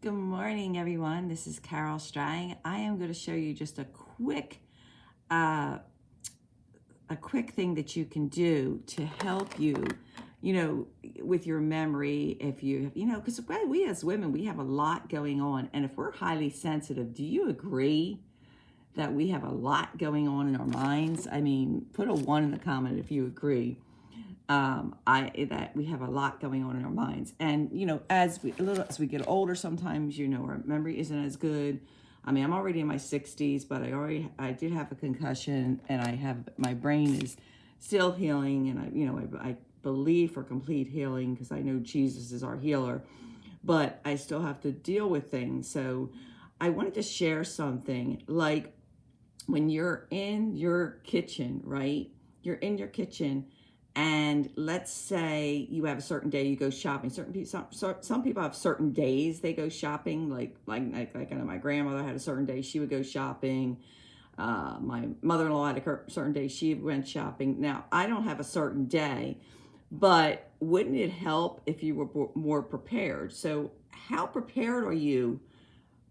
Good morning, everyone. This is Carol Strang. I am going to show you just uh, a quick thing that you can do to help you, with your memory. If because we as women, we have a lot going on, and if we're highly sensitive, do you agree that we have a lot going on in our minds? I mean, put a 1 in the comment if you agree. That we have a lot going on in our minds, and as we get older, sometimes our memory isn't as good. I mean, I'm already in my 60s, but I did have a concussion, and my brain is still healing, and I believe for complete healing because I know Jesus is our healer, but I still have to deal with things. So I wanted to share something like when you're in your kitchen, right? You're in your kitchen, and let's say you have a certain day you go shopping. Some people have certain days they go shopping. Like I know my grandmother had a certain day she would go shopping. My mother-in-law had a certain day she went shopping. Now I don't have a certain day, but wouldn't it help if you were more prepared? So how prepared are you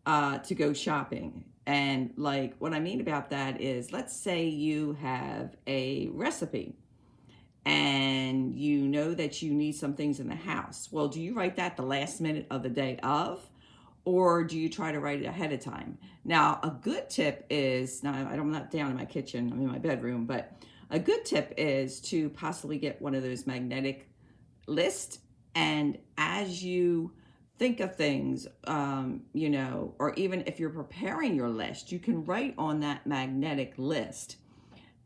to go shopping? And like what I mean about that is, let's say you have a recipe and you know that you need some things in the house. Well, do you write that the last minute of the day of, or do you try to write it ahead of time? Now, a good tip is, now I'm not down in my kitchen, I'm in my bedroom, but a good tip is to possibly get one of those magnetic lists. And as you think of things, or even if you're preparing your list, you can write on that magnetic list.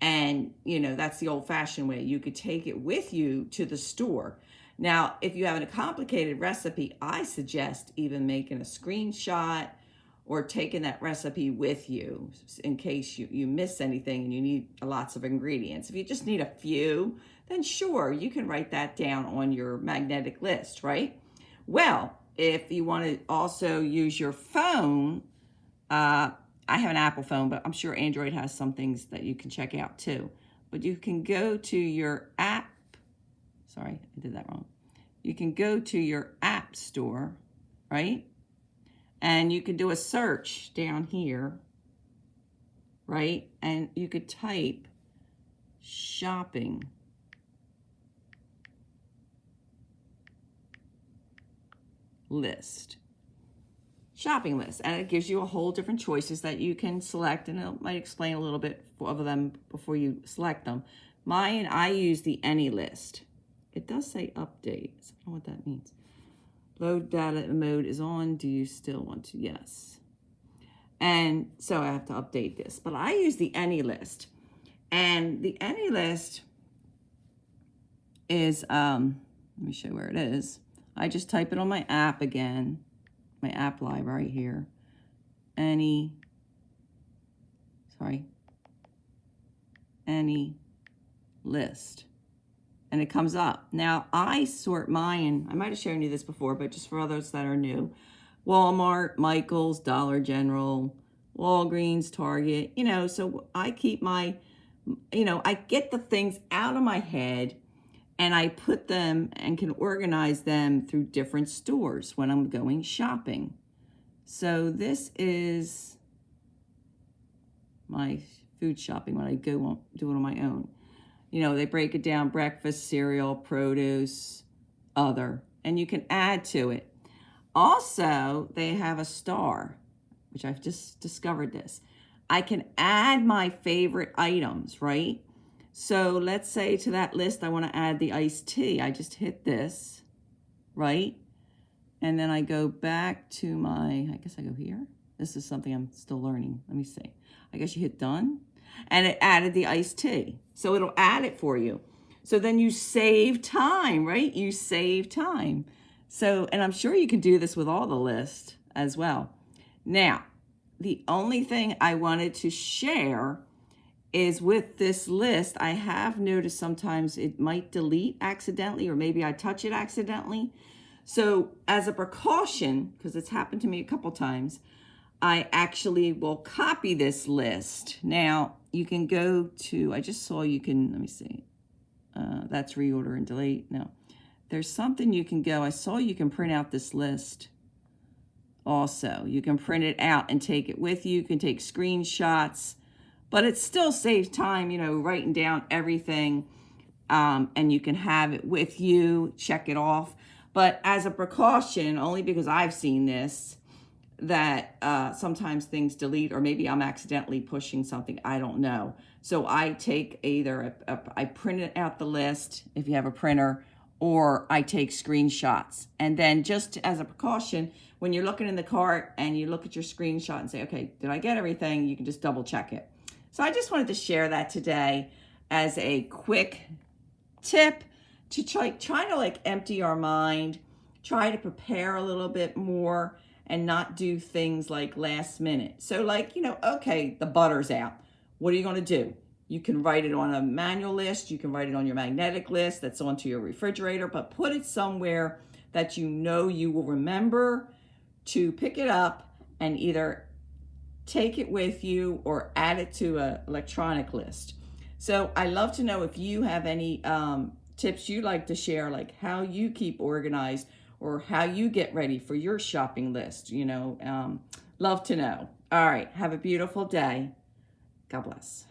And, that's the old fashioned way. You could take it with you to the store. Now, if you have a complicated recipe, I suggest even making a screenshot or taking that recipe with you in case you miss anything and you need lots of ingredients. If you just need a few, then sure, you can write that down on your magnetic list, right? Well, if you want to also use your phone, I have an Apple phone, but I'm sure Android has some things that you can check out too. But you can go to your app. Sorry, I did that wrong. You can go to your app store, right? And you can do a search down here, right? And you could type shopping list. Shopping list, and it gives you a whole different choices that you can select, and it might explain a little bit of them before you select them. I use the any list. It does say update, so I don't know what that means. Load data mode is on. Do you still want to? Yes. And so I have to update this, but I use the any list, and the any list is let me show you where it is. I just type it on my app again. My app library here, any list, and it comes up. Now I sort mine, I might have shown you this before, but just for others that are new: Walmart, Michael's, Dollar General, Walgreens, Target, so I keep my, I get the things out of my head and I put them and can organize them through different stores when I'm going shopping. So this is my food shopping when I go do it on my own. They break it down: breakfast, cereal, produce, other, and you can add to it. Also, they have a star, which I've just discovered this. I can add my favorite items, right? So let's say to that list, I want to add the iced tea. I just hit this, right? And then I go back to I guess I go here. This is something I'm still learning. Let me see. I guess you hit done, and it added the iced tea. So it'll add it for you. So then you save time, right? You save time. So, and I'm sure you can do this with all the lists as well. Now, the only thing I wanted to share is with this list, I have noticed sometimes it might delete accidentally, or maybe I touch it accidentally. So as a precaution, because it's happened to me a couple times, I actually will copy this list. Now you can go to, I just saw you can, let me see, that's reorder and delete. No, there's something you can go, I saw you can print out this list. also. You can print it out and take it with you. You can take screenshots, but it still saves time, you know, writing down everything, and you can have it with you, check it off. But as a precaution, only because I've seen this, that sometimes things delete, or maybe I'm accidentally pushing something, I don't know. So I take either, I print out the list if you have a printer, or I take screenshots. And then just as a precaution, when you're looking in the cart and you look at your screenshot and say, okay, did I get everything? You can just double check it. So I just wanted to share that today as a quick tip to try to like empty our mind, try to prepare a little bit more, and not do things like last minute. So like, you know, okay, the butter's out. What are you going to do? You can write it on a manual list. You can write it on your magnetic list that's onto your refrigerator, but put it somewhere that you know you will remember to pick it up and either take it with you or add it to an electronic list. So I love to know if you have any tips you'd like to share, like how you keep organized or how you get ready for your shopping list. You know, love to know. All right, have a beautiful day. God bless.